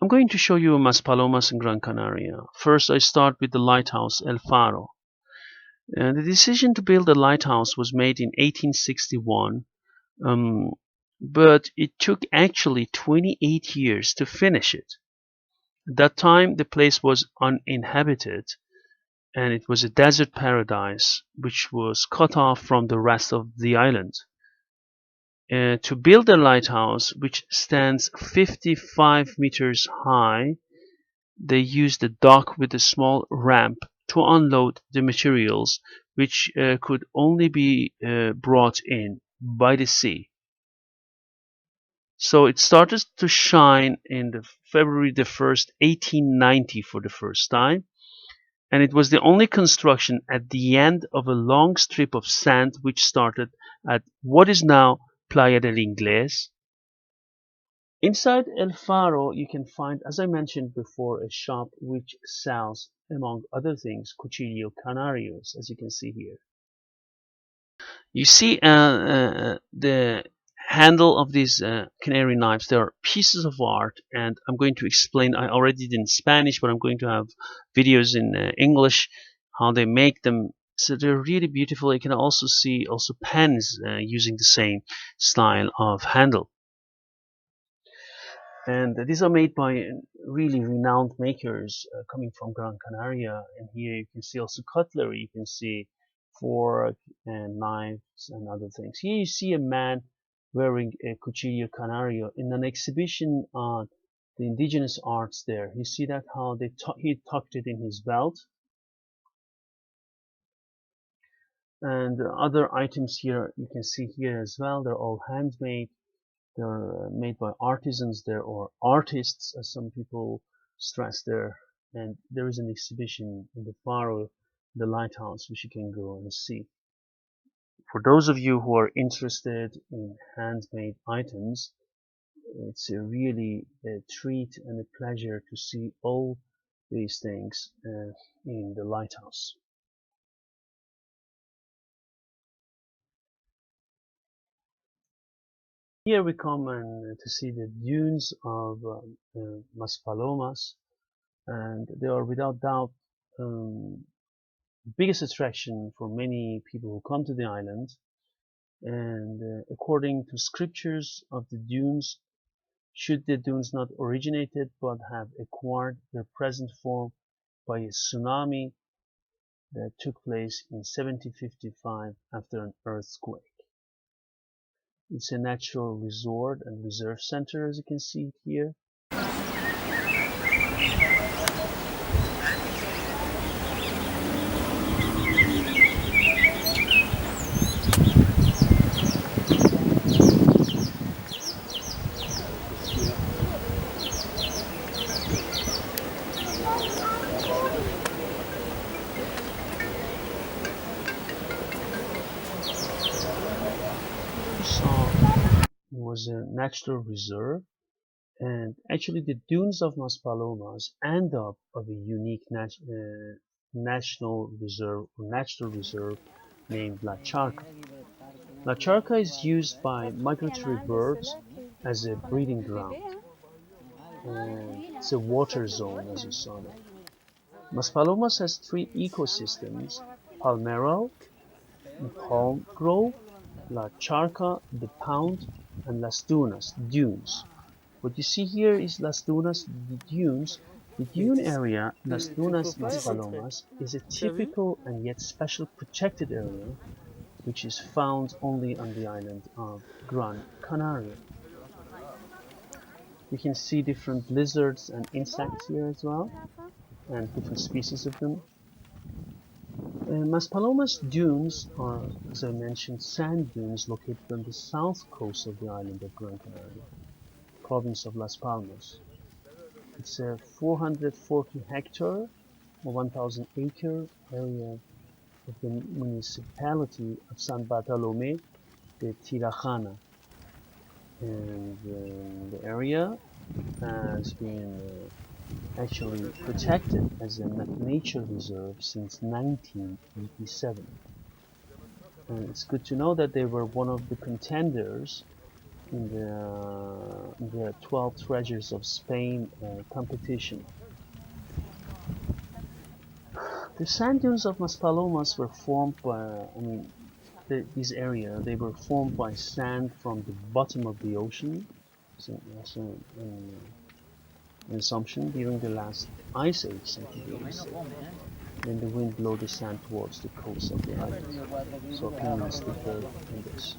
I'm going to show you Maspalomas in Gran Canaria. First, I start with the lighthouse El Faro. The decision to build a lighthouse was made in 1861, but it took actually 28 years to finish it. At that time, the place was uninhabited, and it was a desert paradise which was cut off from the rest of the island. To build a lighthouse which stands 55 meters high, they used a dock with a small ramp to unload the materials which could only be brought in by the sea. So it started to shine in February the 1st, 1890 for the first time, and it was the only construction at the end of a long strip of sand which started at what is now Playa del Inglés. Inside El Faro you can find, as I mentioned before, a shop which sells, among other things, cuchillo canarios, as you can see here. You see the handle of these canary knives. They are pieces of art, and I'm going to explain. I already did in Spanish, but I'm going to have videos in English how they make them. So they're really beautiful. You can also see pens using the same style of handle. And these are made by really renowned makers coming from Gran Canaria. And here you can see also cutlery. You can see fork and knives and other things. Here you see a man wearing a cuchillo canario in an exhibition on the indigenous arts there. You see that how he tucked it in his belt. And other items here you can see here as well. They're all handmade. They're made by artisans there, or artists, as some people stress there. And there is an exhibition in the Faro, the lighthouse, which you can go and see. For those of you who are interested in handmade items, it's really a treat and a pleasure to see all these things in the lighthouse. Here we come to see the dunes of Maspalomas, and they are without doubt biggest attraction for many people who come to the island. And according to scriptures of the dunes, should the dunes not originated but have acquired their present form by a tsunami that took place in 1755 after an earthquake. It's a natural resort and reserve center, as you can see here. Was a natural reserve, and actually the dunes of Maspalomas end up of a unique national reserve or natural reserve named La Charca. La Charca is used by migratory birds as a breeding ground, and it's a water zone, as you saw there. Maspalomas has three ecosystems: Palmero, the palm grove, La Charca, the pound, and Las Dunas, dunes. What you see here is Las Dunas, the dunes. The dune area, Las Dunas Maspalomas, is a typical and yet special protected area which is found only on the island of Gran Canaria. You can see different lizards and insects here as well, and different species of them. Maspalomas dunes are, as I mentioned, sand dunes located on the south coast of the island of Gran Canaria, province of Las Palmas. It's a 440 hectare or 1,000 acre area of the municipality of San Bartolomé de Tirajana. And the area has been actually protected as a nature reserve since 1987. And it's good to know that they were one of the contenders in the 12 Treasures of Spain competition. The sand dunes of Maspalomas were formed by, this area, they were formed by sand from the bottom of the ocean. So that's an assumption during the last ice age centuries. Then the wind blew the sand towards the coast of the island. So opinions differ on this.